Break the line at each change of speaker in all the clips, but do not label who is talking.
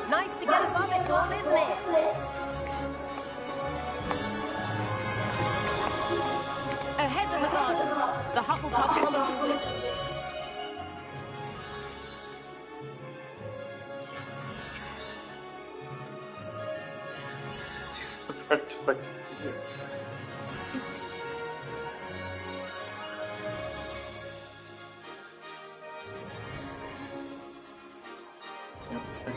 Nice to get above it all, isn't it? Ahead of the gardens, the Hufflepuff common room.
Twice. That's fine.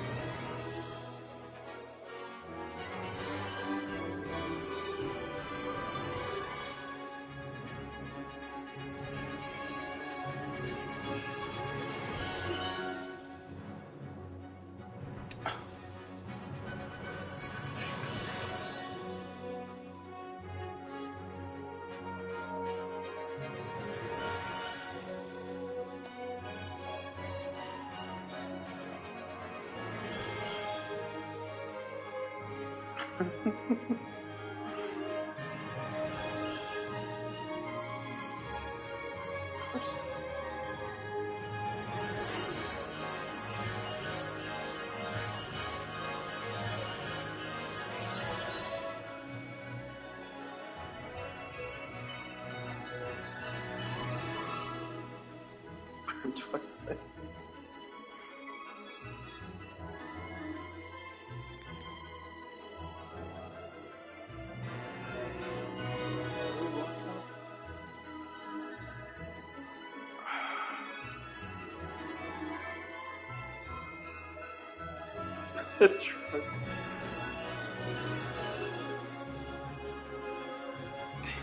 Twice.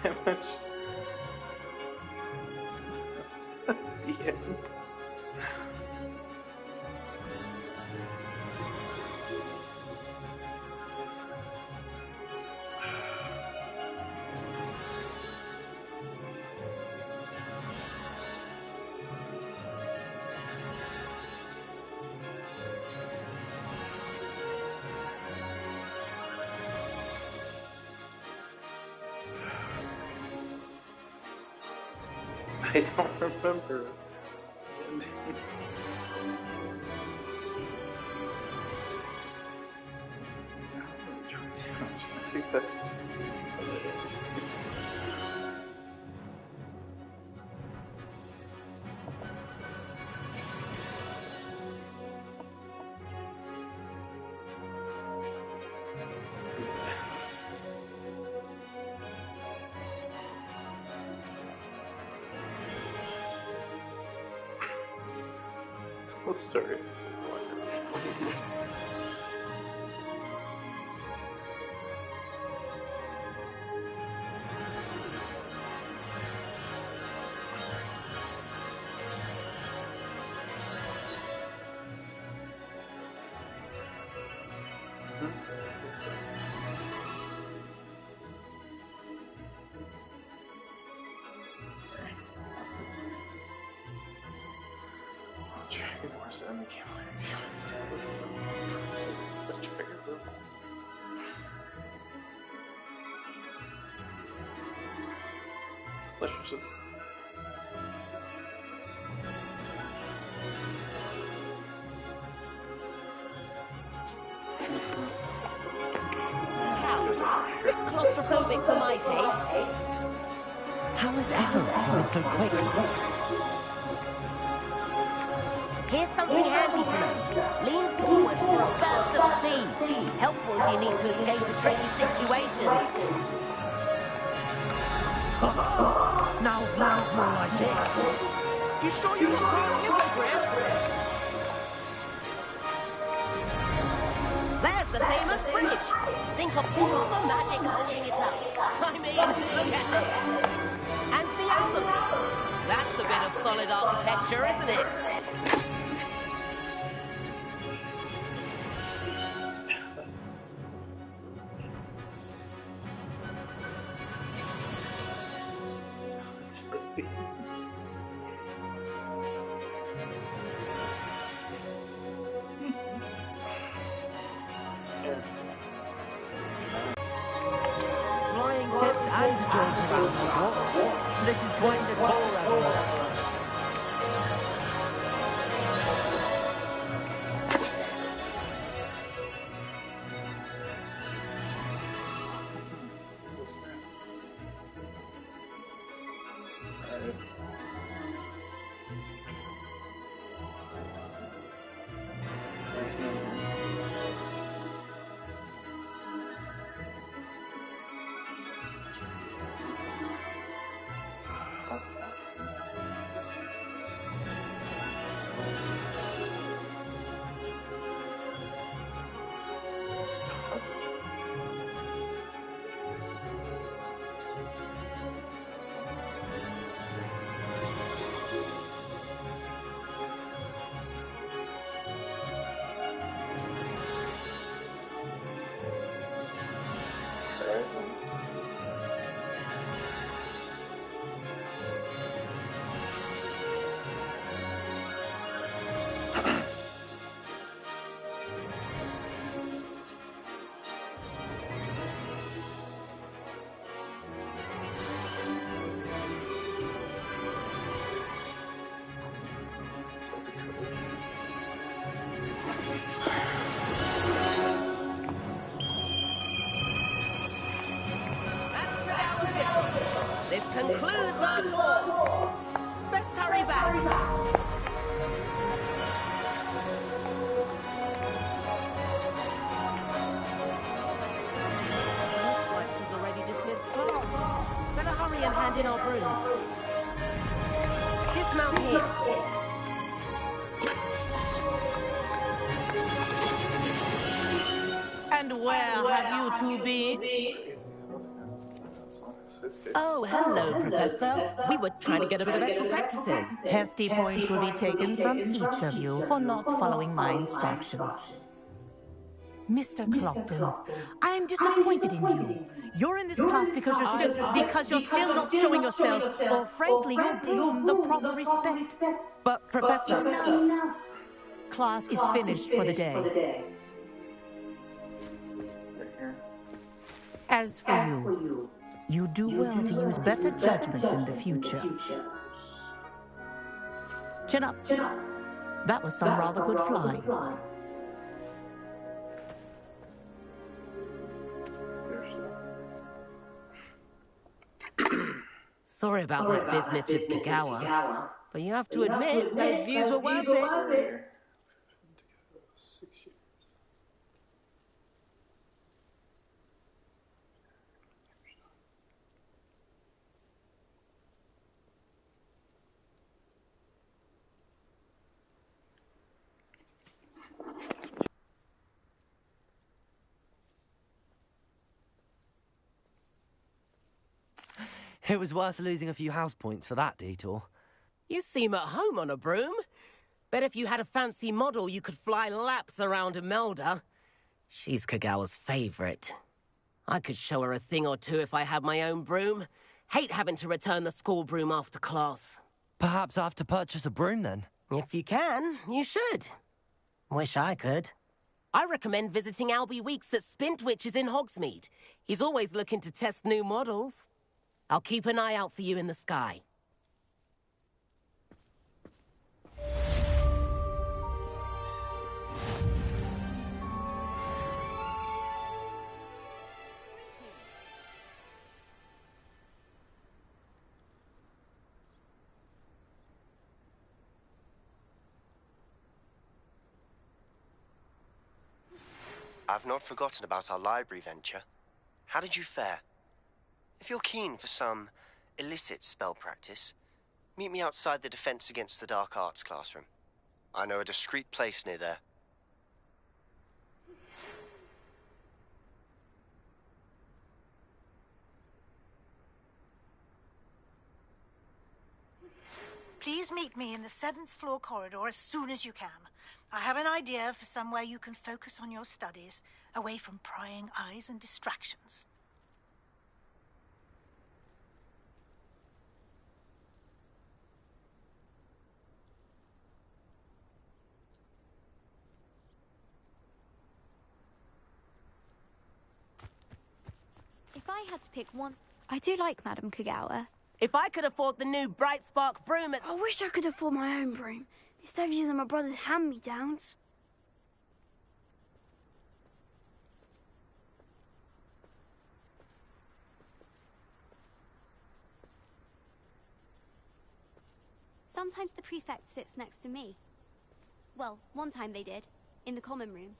Damage. That's the end. I don't remember. I think that's... Tell stories. Dragon Wars and the Dragons of this. Pleasures of
Bit claustrophobic for my taste.
How is Everett falling so quick?
Here's something handy to know. Lean forward for a burst of speed. Helpful if you need to escape a tricky situation.
Now that's more like it.
You sure you're not calling him a grip? famous bridge. Think of all the magic holding it up. I mean, look at it. And the album. That's a bit of solid architecture, isn't it?
Seriously.
Flying tips and jaunt around Hogwarts. This is quite the tour, everyone.
What's that? Alright. That's nice. There isn't. Sounds good.
That's Credell's whistle. This concludes our tour. Best hurry back. Looks like she's already dismissed class. Better hurry and hand in our brooms. Dismount here. And where have you two been? Oh, hello, Professor. We were trying to get a bit of extra practice in.
Hefty points will be taken from each of you for not following my instructions. Mr. Clopton, I am disappointed in you. You're in this class because you're still not showing yourself, or frankly, your broom the proper respect.
But, Professor...
Enough. Class is finished for the day. As for you, you do well to use better judgment in the future. Chin up. That was some rather good flying.
Sorry about that business with Kagawa, but you have to admit, those views were worth it.
It was worth losing a few house points for that detour.
You seem at home on a broom. Bet if you had a fancy model, you could fly laps around Imelda. She's Kagawa's favorite. I could show her a thing or two if I had my own broom. Hate having to return the school broom after class.
Perhaps I have to purchase a broom then.
If you can, you should. Wish I could. I recommend visiting Albie Weeks at Spintwitches in Hogsmeade. He's always looking to test new models. I'll keep an eye out for you in the sky.
I've not forgotten about our library venture. How did you fare? If you're keen for some illicit spell practice, meet me outside the Defense Against the Dark Arts classroom. I know a discreet place near there.
Please meet me in the 7th floor corridor as soon as you can. I have an idea for somewhere you can focus on your studies, away from prying eyes and distractions.
If I had to pick one... I do like Madame Kagawa.
If I could afford the new Bright Spark broom at...
I wish I could afford my own broom. Instead of using my brother's hand-me-downs.
Sometimes the prefect sits next to me. Well, one time they did, in the common room.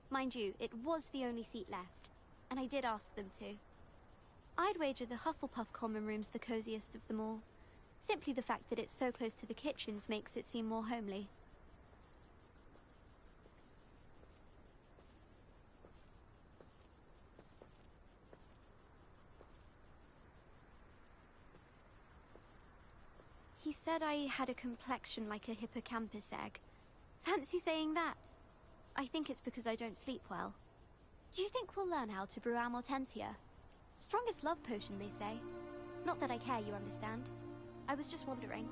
Mind you, it was the only seat left, and I did ask them to. I'd wager the Hufflepuff common room's the coziest of them all. Simply the fact that it's so close to the kitchens makes it seem more homely. He said I had a complexion like a hippocampus egg. Fancy saying that? I think it's because I don't sleep well. Do you think we'll learn how to brew Amortentia? Strongest love potion, they say. Not that I care, you understand. I was just wondering.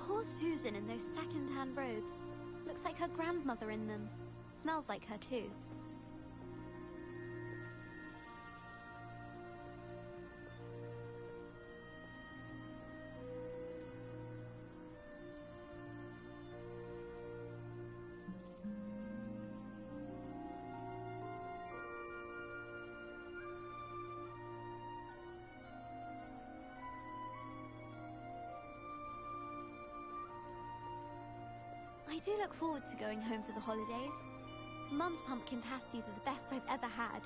Poor Susan in those second-hand robes. Looks like her grandmother in them. Smells like her too. I do look forward to going home for the holidays. Mum's pumpkin pasties are the best I've ever had.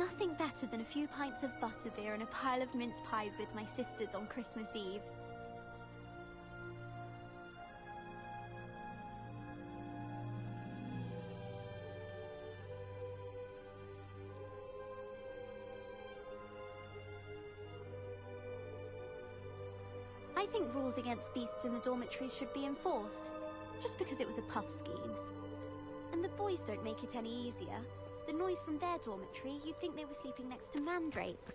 Nothing better than a few pints of butterbeer and a pile of mince pies with my sisters on Christmas Eve. I think rules against beasts in the dormitories should be enforced. Just because it was a puff scheme. And the boys don't make it any easier. The noise from their dormitory, you'd think they were sleeping next to mandrakes.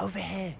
Over here.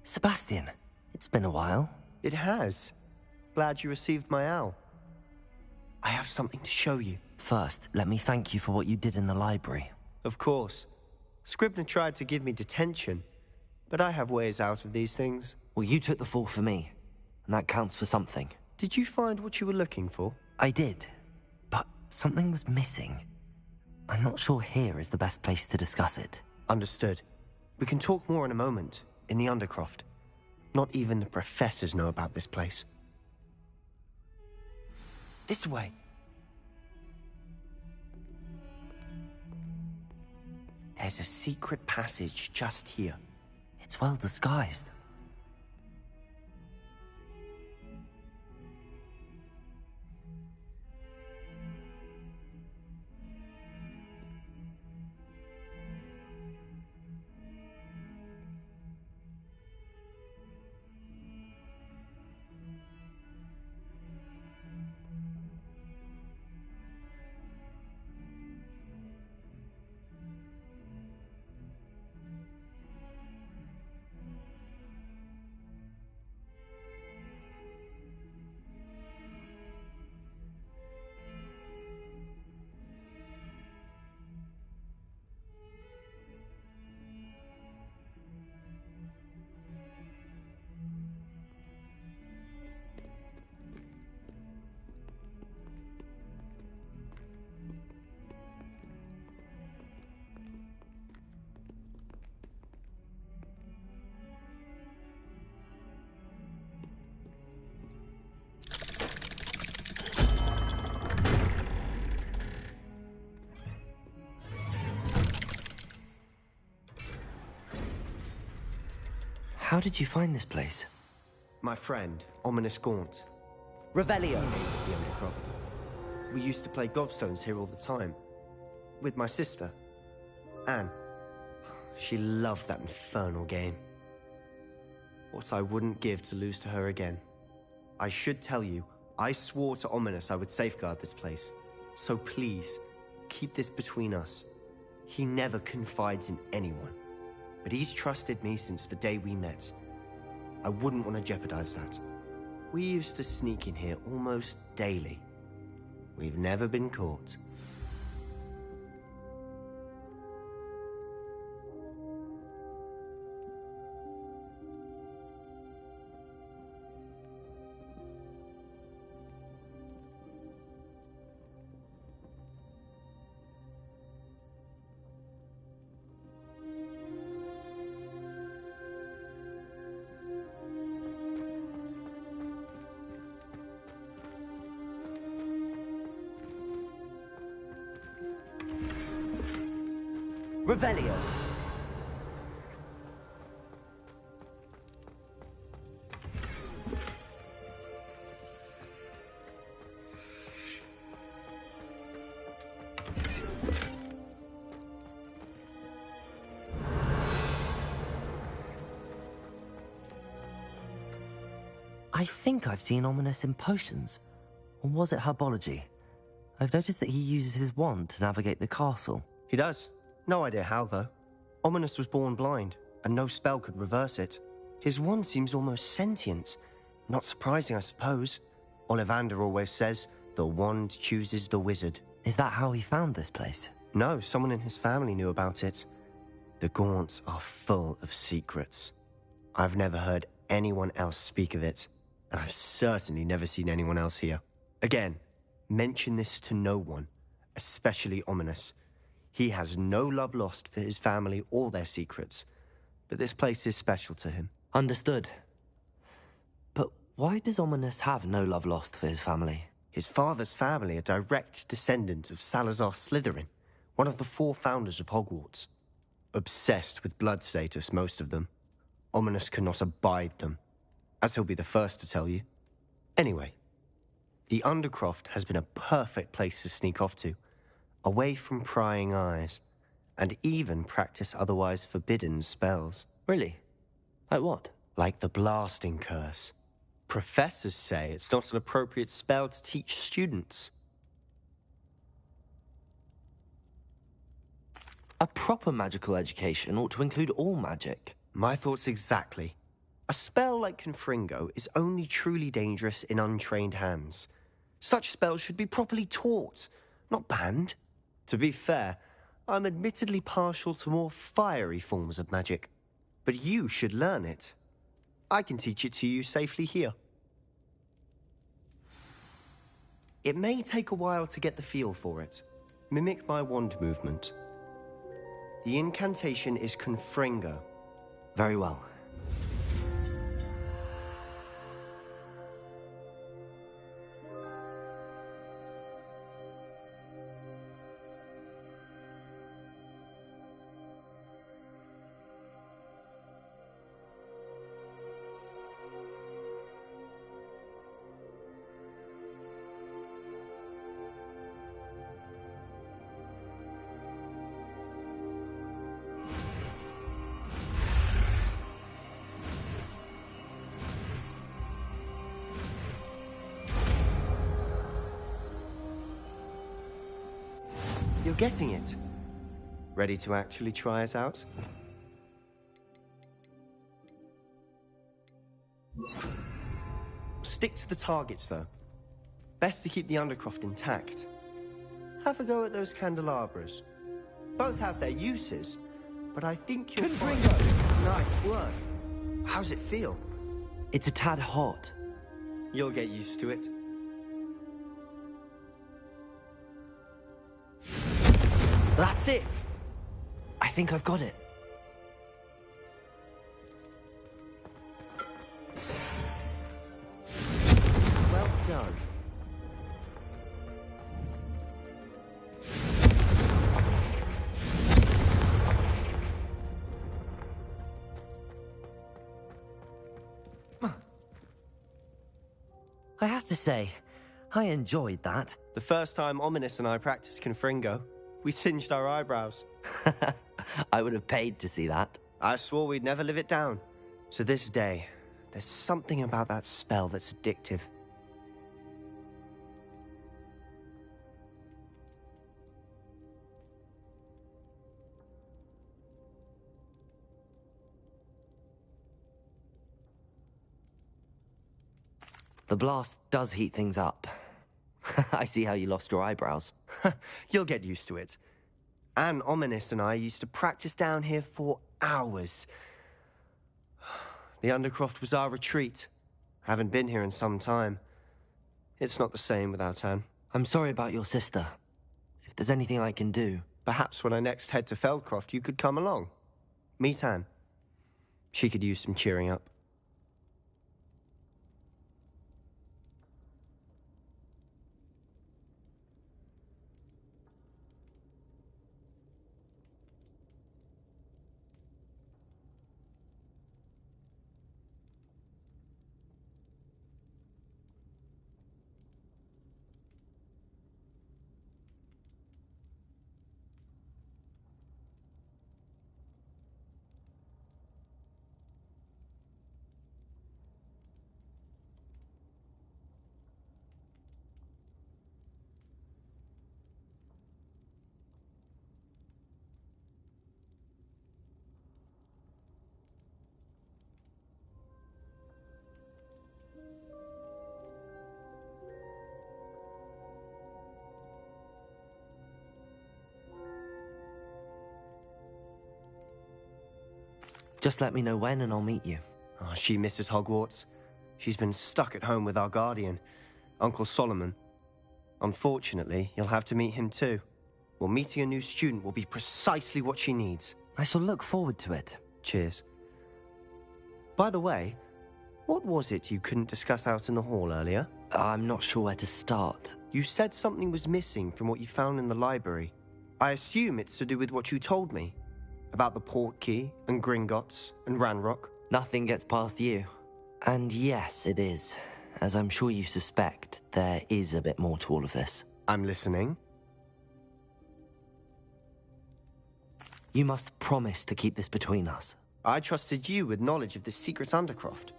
Sebastian, it's been a while.
It has. Glad you received my owl. I have something to show you.
First, let me thank you for what you did in the library.
Of course. Scribner tried to give me detention, but I have ways out of these things.
Well, you took the fall for me, and that counts for something.
Did you find what you were looking for?
I did, but something was missing. I'm not sure here is the best place to discuss it.
Understood. We can talk more in a moment, in the Undercroft. Not even the professors know about this place. This way. There's a secret passage just here.
It's well disguised. How did you find this place?
My friend, Ominous Gaunt.
Revelio.
The Undercroft. We used to play gobstones here all the time. With my sister, Anne. She loved that infernal game. What I wouldn't give to lose to her again. I should tell you, I swore to Ominous I would safeguard this place. So please, keep this between us. He never confides in anyone. But he's trusted me since the day we met. I wouldn't want to jeopardize that. We used to sneak in here almost daily. We've never been caught.
Revelio. I think I've seen Ominous in potions. Or was it herbology? I've noticed that he uses his wand to navigate the castle.
He does. No idea how, though. Ominous was born blind, and no spell could reverse it. His wand seems almost sentient. Not surprising, I suppose. Ollivander always says, the wand chooses the wizard.
Is that how he found this place?
No, someone in his family knew about it. The Gaunts are full of secrets. I've never heard anyone else speak of it, and I've certainly never seen anyone else here. Again, mention this to no one, especially Ominous. He has no love lost for his family or their secrets, but this place is special to him.
Understood. But why does Ominous have no love lost for his family?
His father's family are direct descendants of Salazar Slytherin, one of the 4 founders of Hogwarts. Obsessed with blood status, most of them. Ominous cannot abide them, as he'll be the first to tell you. Anyway, the Undercroft has been a perfect place to sneak off to, away from prying eyes, and even practice otherwise forbidden spells.
Really? Like what?
Like the Blasting Curse. Professors say it's not an appropriate spell to teach students.
A proper magical education ought to include all magic.
My thoughts exactly. A spell like Confringo is only truly dangerous in untrained hands. Such spells should be properly taught, not banned. To be fair, I'm admittedly partial to more fiery forms of magic. But you should learn it. I can teach it to you safely here. It may take a while to get the feel for it. Mimic my wand movement. The incantation is Confringo.
Very well.
You're getting it. Ready to actually try it out? Stick to the targets, though. Best to keep the Undercroft intact. Have a go at those candelabras. Both have their uses, but I think you'll find... Nice work. How's it feel?
It's a tad hot.
You'll get used to it. That's it!
I think I've got it.
Well done.
I have to say, I enjoyed that.
The first time Ominous and I practiced Confringo, we singed our eyebrows.
I would have paid to see that.
I swore we'd never live it down. To this day, there's something about that spell that's addictive.
The blast does heat things up. I see how you lost your eyebrows.
You'll get used to it. Anne, Ominous and I used to practice down here for hours. The Undercroft was our retreat. Haven't been here in some time. It's not the same without Anne.
I'm sorry about your sister. If there's anything I can do...
Perhaps when I next head to Feldcroft, you could come along. Meet Anne. She could use some cheering up.
Just let me know when and I'll meet you.
Oh, she misses Hogwarts. She's been stuck at home with our guardian, Uncle Solomon. Unfortunately, you'll have to meet him too. Well, meeting a new student will be precisely what she needs.
I shall look forward to it.
Cheers. By the way, what was it you couldn't discuss out in the hall earlier?
I'm not sure where to start.
You said something was missing from what you found in the library. I assume it's to do with what you told me. About the Portkey, and Gringotts, and Ranrock.
Nothing gets past you. And yes, it is. As I'm sure you suspect, there is a bit more to all of this.
I'm listening.
You must promise to keep this between us.
I trusted you with knowledge of the secret Undercroft.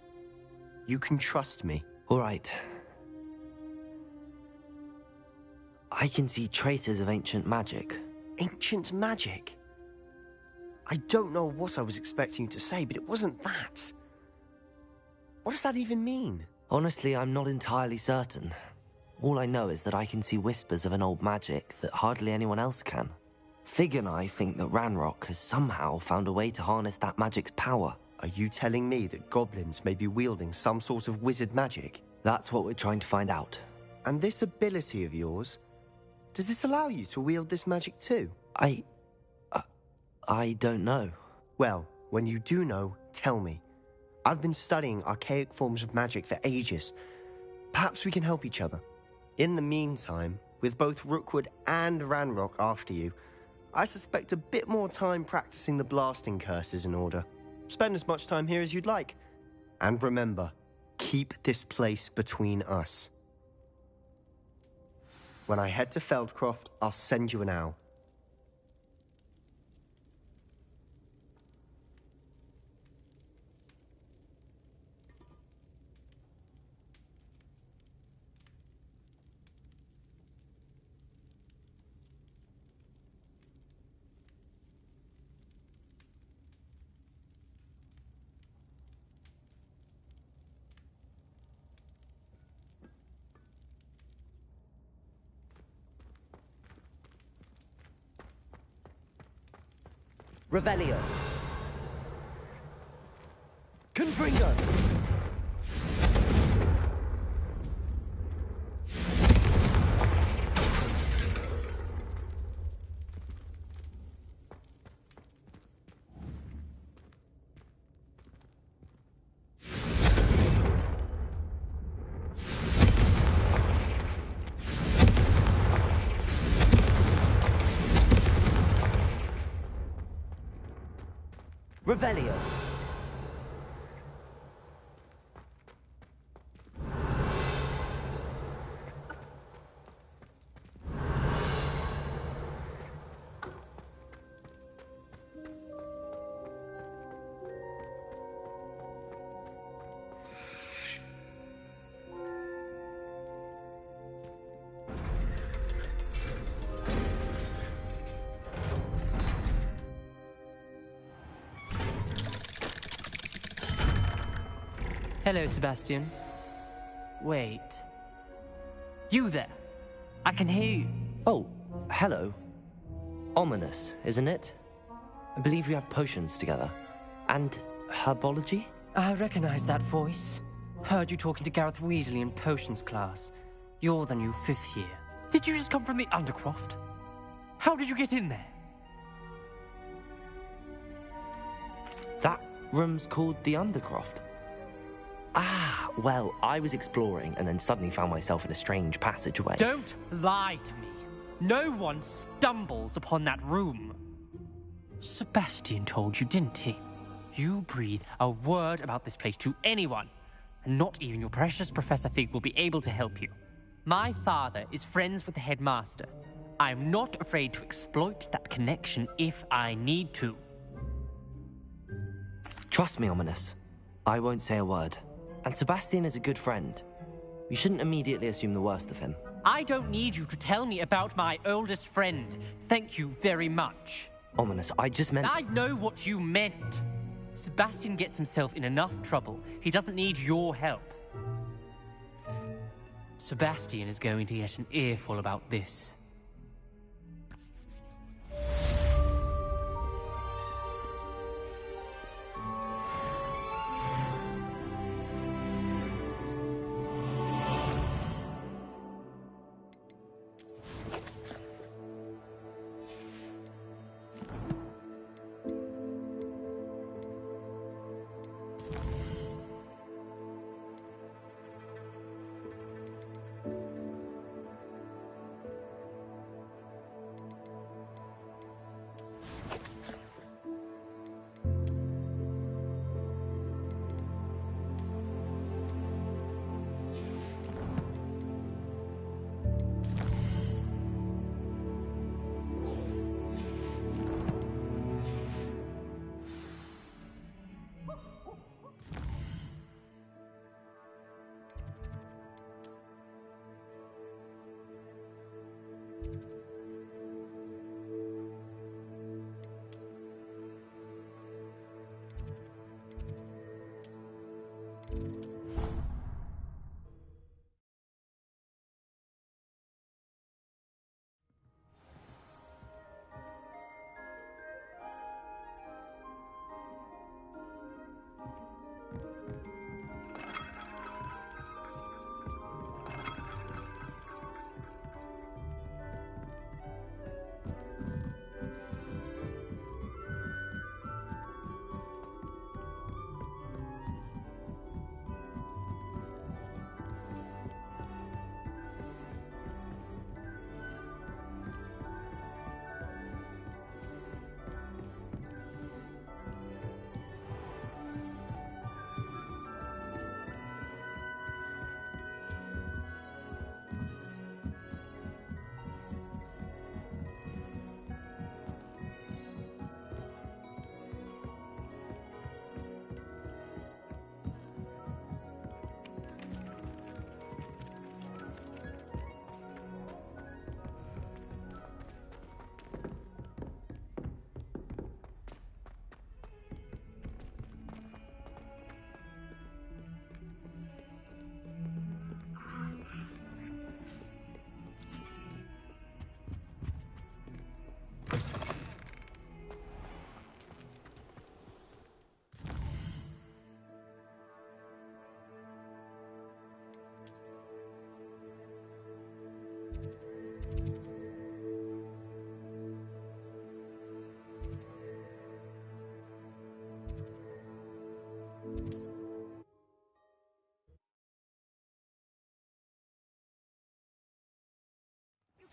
You can trust me.
All right. I can see traces of ancient magic.
Ancient magic? I don't know what I was expecting to say, but it wasn't that. What does that even mean?
Honestly, I'm not entirely certain. All I know is that I can see whispers of an old magic that hardly anyone else can. Fig and I think that Ranrock has somehow found a way to harness that magic's power.
Are you telling me that goblins may be wielding some sort of wizard magic?
That's what we're trying to find out.
And this ability of yours, does it allow you to wield this magic too?
I don't know.
Well, when you do know, tell me. I've been studying archaic forms of magic for ages. Perhaps we can help each other. In the meantime, with both Rookwood and Ranrock after you, I suspect a bit more time practicing the blasting curse is in order. Spend as much time here as you'd like. And remember, keep this place between us. When I head to Feldcroft, I'll send you an owl.
Revelio. Confringo. Revelio.
Hello, Sebastian. Wait. You there? I can hear you.
Oh, hello. Ominous, isn't it? I believe we have potions together. And herbology?
I recognize that voice. Heard you talking to Gareth Weasley in potions class. You're the new 5th year. Did you just come from the Undercroft? How did you get in there?
That room's called the Undercroft. Ah, well, I was exploring and then suddenly found myself in a strange passageway.
Don't lie to me. No one stumbles upon that room. Sebastian told you, didn't he? You breathe a word about this place to anyone, and not even your precious Professor Fig will be able to help you. My father is friends with the headmaster. I am not afraid to exploit that connection if I need to.
Trust me, Ominous. I won't say a word. And Sebastian is a good friend. We shouldn't immediately assume the worst of him.
I don't need you to tell me about my oldest friend. Thank you very much.
Ominous, I just meant...
I know what you meant. Sebastian gets himself in enough trouble. He doesn't need your help. Sebastian is going to get an earful about this.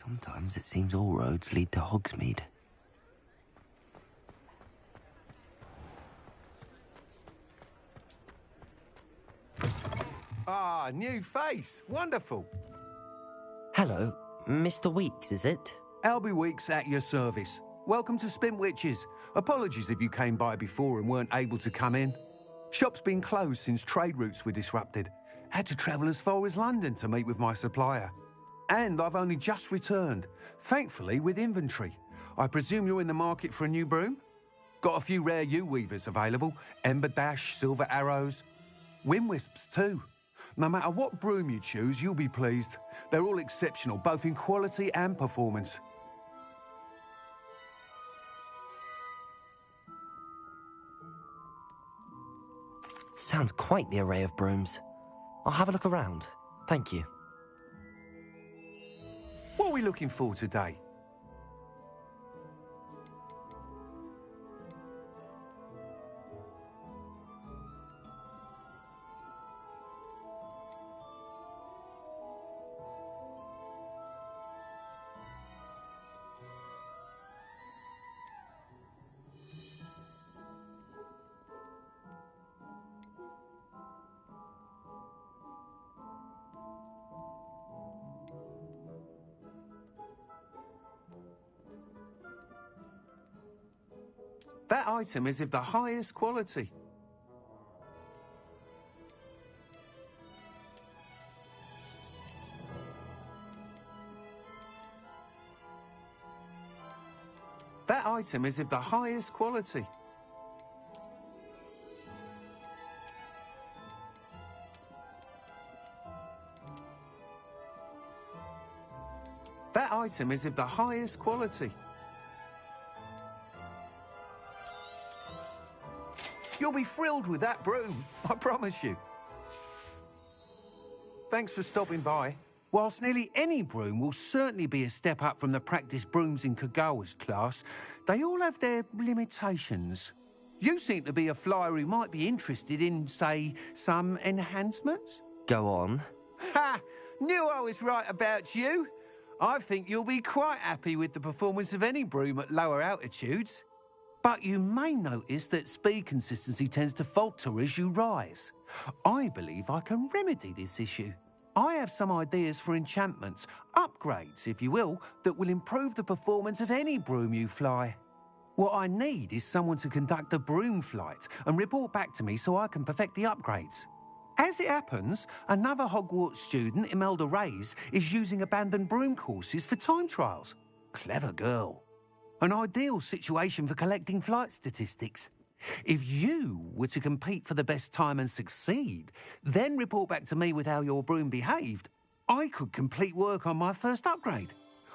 Sometimes it seems all roads lead to Hogsmeade.
Ah, new face. Wonderful.
Hello, Mr. Weeks, is it?
Albie Weeks at your service. Welcome to Spint Witches. Apologies if you came by before and weren't able to come in. Shop's been closed since trade routes were disrupted. Had to travel as far as London to meet with my supplier. And I've only just returned, thankfully with inventory. I presume you're in the market for a new broom? Got a few rare yew-weavers available. Ember Dash, Silver Arrows. Wind Wisps too. No matter what broom you choose, you'll be pleased. They're all exceptional, both in quality and performance.
Sounds quite the array of brooms. I'll have a look around. Thank you.
What are we looking for today? That item is of the highest quality. That item is of the highest quality. That item is of the highest quality. You'll be thrilled with that broom, I promise you. Thanks for stopping by. Whilst nearly any broom will certainly be a step up from the practice brooms in Kagawa's class, they all have their limitations. You seem to be a flyer who might be interested in, say, some enhancements?
Go on.
Ha! Knew I was right about you. I think you'll be quite happy with the performance of any broom at lower altitudes. But you may notice that speed consistency tends to falter as you rise. I believe I can remedy this issue. I have some ideas for enchantments, upgrades, if you will, that will improve the performance of any broom you fly. What I need is someone to conduct a broom flight and report back to me so I can perfect the upgrades. As it happens, another Hogwarts student, Imelda Reyes, is using abandoned broom courses for time trials. Clever girl. An ideal situation for collecting flight statistics. If you were to compete for the best time and succeed, then report back to me with how your broom behaved, I could complete work on my first upgrade.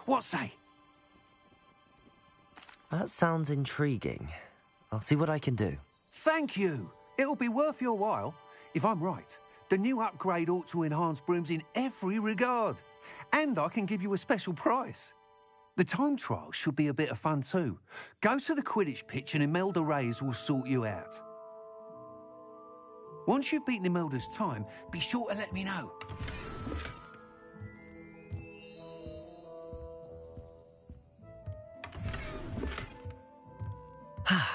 What say?
That sounds intriguing. I'll see what I can do.
Thank you. It'll be worth your while. If I'm right, the new upgrade ought to enhance brooms in every regard. And I can give you a special price. The time trial should be a bit of fun too. Go to the Quidditch pitch and Imelda Reyes will sort you out. Once you've beaten Imelda's time, be sure to let me know.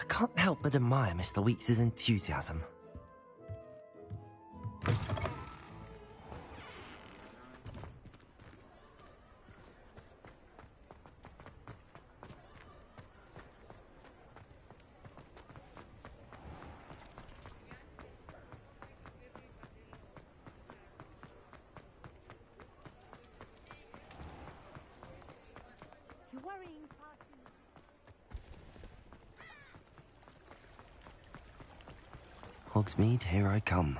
Can't help but admire Mr. Weeks' enthusiasm. Hogsmeade, here I come.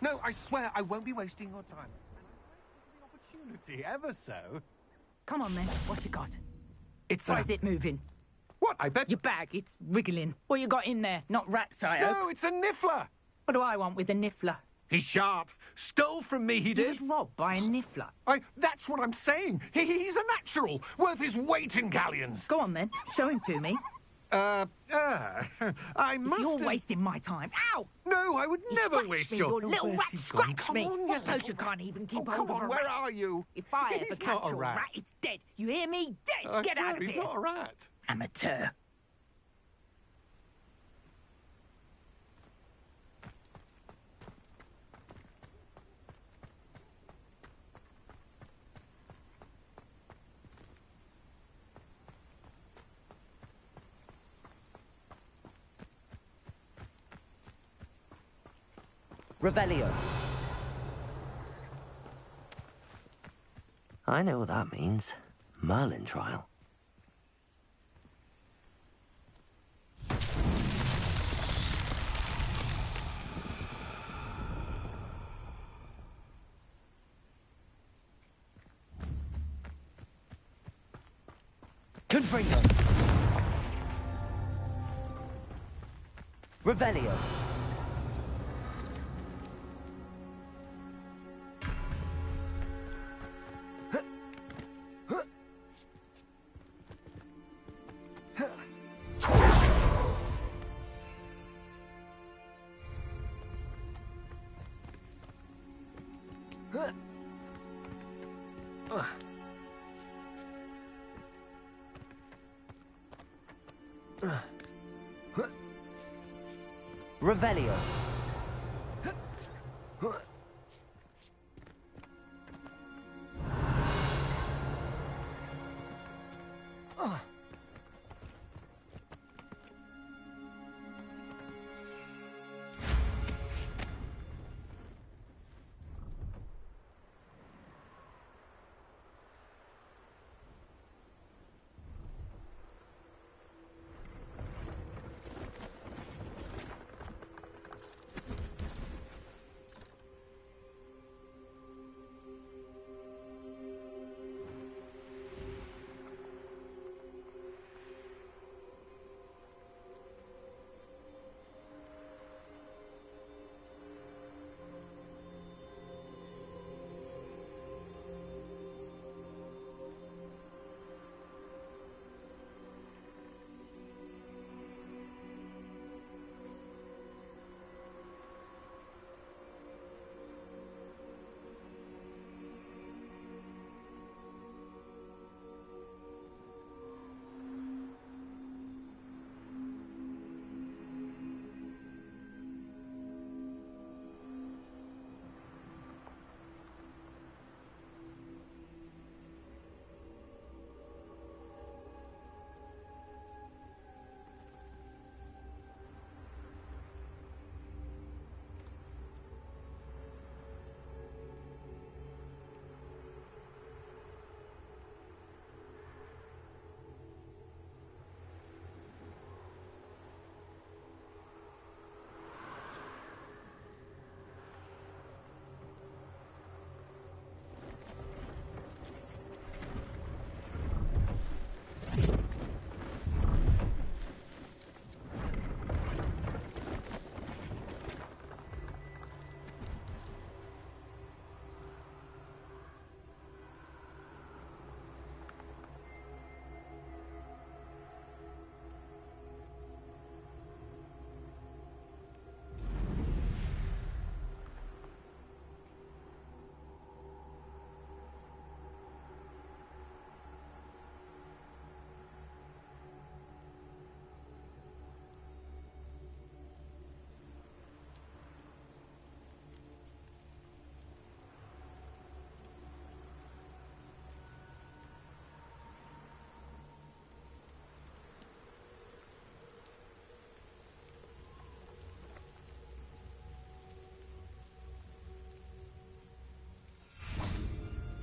No, I swear I won't be wasting your time. The opportunity, ever so.
Come on, then. What you got?
It's
Why is it moving?
What? I bet...
Your bag, it's wriggling. What you got in there? Not rats, I hope.
No, it's a niffler.
What do I want with a niffler?
He's sharp. Stole from me, he
He
did.
was robbed by a niffler.
That's what I'm saying. He's a natural. Worth his weight in galleons.
Go on, then. Show him to me.
I must...
You're wasting my time. Ow!
No, I would never
Scratch
waste
me,
your...
you little
Where's
rat,
he gone?
scratch
Come
me.
on, you
What
little-
you can't even keep
Oh,
hold
come
of
on,
a
where
rat.
are you?
If I ever
He's
catch
not a
a
rat.
rat, it's dead. You hear me? Dead.
I
Get
swear,
out of
he's
here.
not a rat.
Amateur.
Revelio. I know what that means. Merlin trial. Confringo. Revelio. Revelio.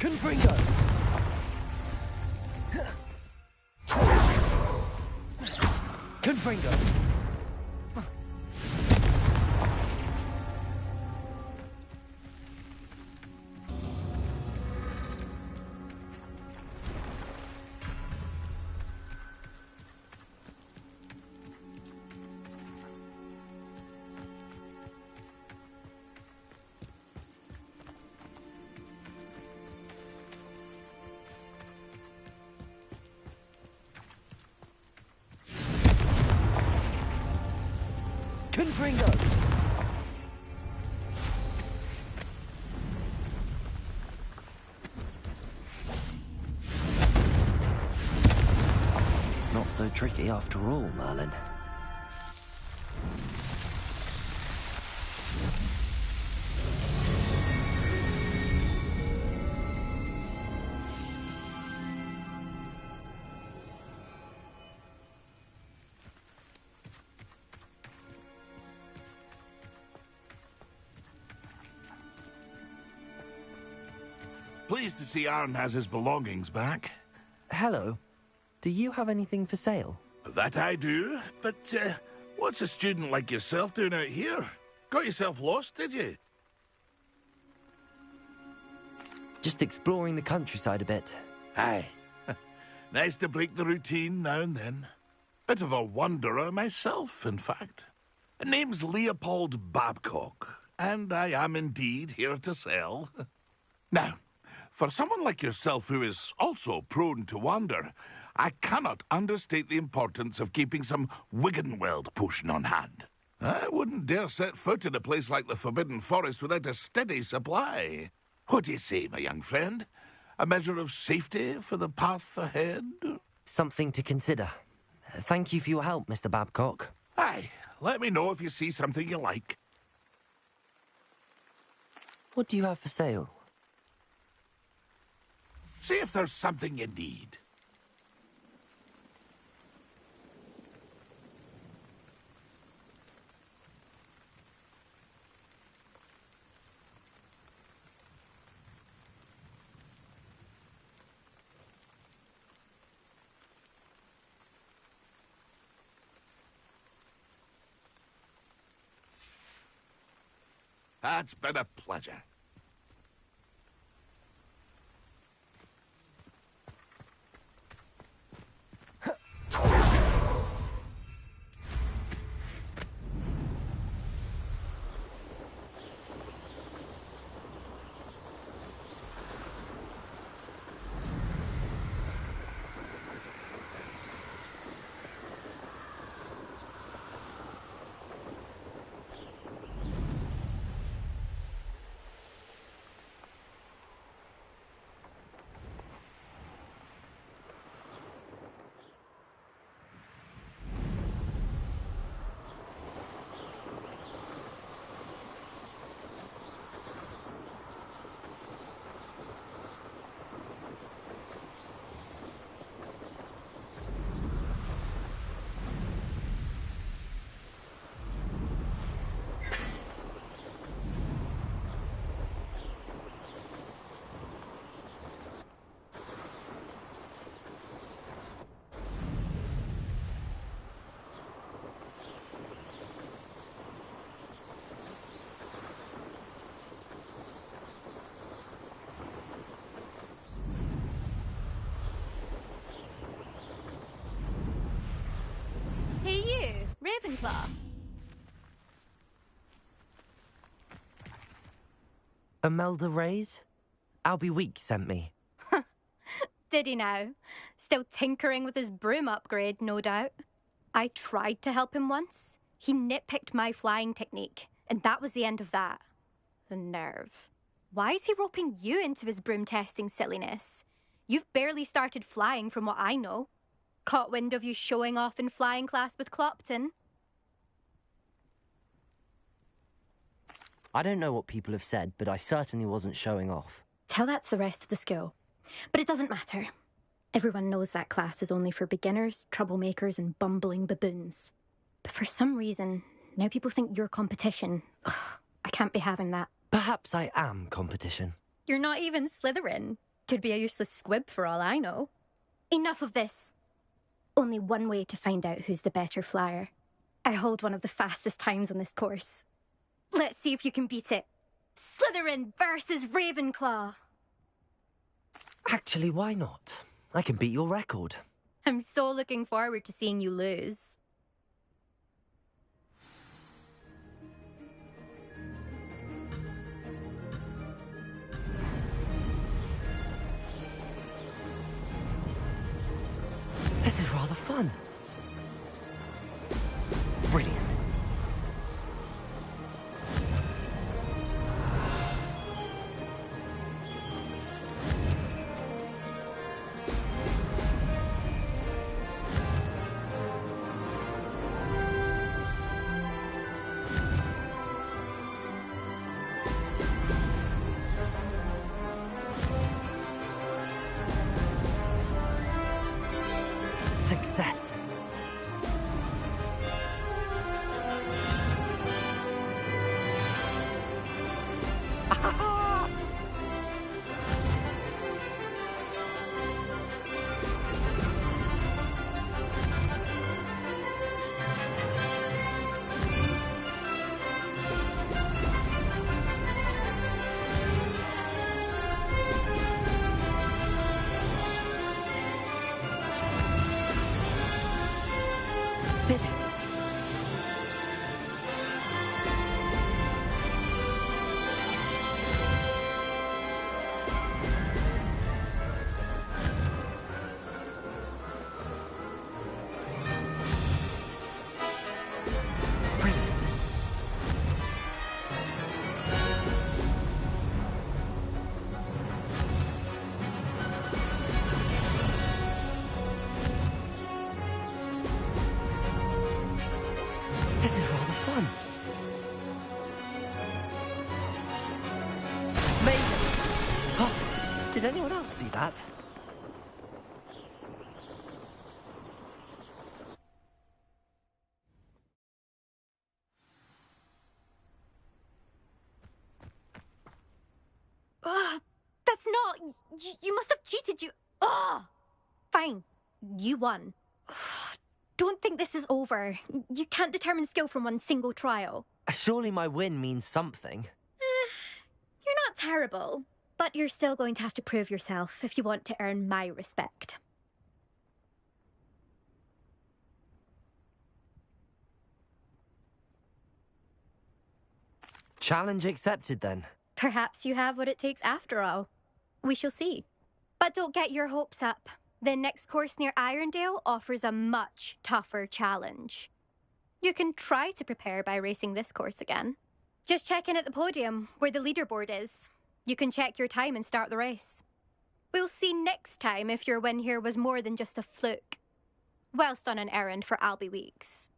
Confringo! Confringo! Confringo! Not so tricky after all, Merlin.
Pleased to see Arn has his belongings back.
Hello. Do you have anything for sale?
That I do, but what's a student like yourself doing out here? Got yourself lost, did you?
Just exploring the countryside a bit.
Aye. Nice to break the routine now and then. Bit of a wanderer myself, in fact. Name's Leopold Babcock, and I am indeed here to sell. Now, for someone like yourself who is also prone to wander, I cannot understate the importance of keeping some Wiggenweld potion on hand. I wouldn't dare set foot in a place like the Forbidden Forest without a steady supply. What do you say, my young friend? A measure of safety for the path ahead?
Something to consider. Thank you for your help, Mr. Babcock.
Aye, let me know if you see something you like.
What do you have for sale?
See if there's something you need. That's been a pleasure.
Hey you, Ravenclaw.
Imelda Reyes? Albie Weeks sent me.
Did he now? Still tinkering with his broom upgrade, no doubt. I tried to help him once. He nitpicked my flying technique, and that was the end of that. The nerve. Why is he roping you into his broom testing silliness? You've barely started flying from what I know. Caught wind of you showing off in flying class with Clopton?
I don't know what people have said, but I certainly wasn't showing off.
Tell that to the rest of the school. But it doesn't matter. Everyone knows that class is only for beginners, troublemakers, and bumbling baboons. But for some reason, now people think you're competition. Ugh, I can't be having that.
Perhaps I am competition.
You're not even Slytherin. Could be a useless squib for all I know. Enough of this. Only one way to find out who's the better flyer. I hold one of the fastest times on this course. Let's see if you can beat it. Slytherin versus Ravenclaw.
Actually, why not? I can beat your record.
I'm so looking forward to seeing you lose.
This is rather fun. Brilliant. success. Did it? Brilliant. This is rather fun. Maiden! Oh, did anyone else see that?
Ugh, that's not... You must have cheated, you... Ugh! Fine. You won. Ugh, don't think this is over. You can't determine skill from one single trial.
Surely my win means something.
You're not terrible, but you're still going to have to prove yourself if you want to earn my respect.
Challenge accepted then.
Perhaps you have what it takes after all. We shall see. But don't get your hopes up. The next course near Irondale offers a much tougher challenge. You can try to prepare by racing this course again. Just check in at the podium, where the leaderboard is. You can check your time and start the race. We'll see next time if your win here was more than just a fluke. Whilst on an errand for Albie Weeks.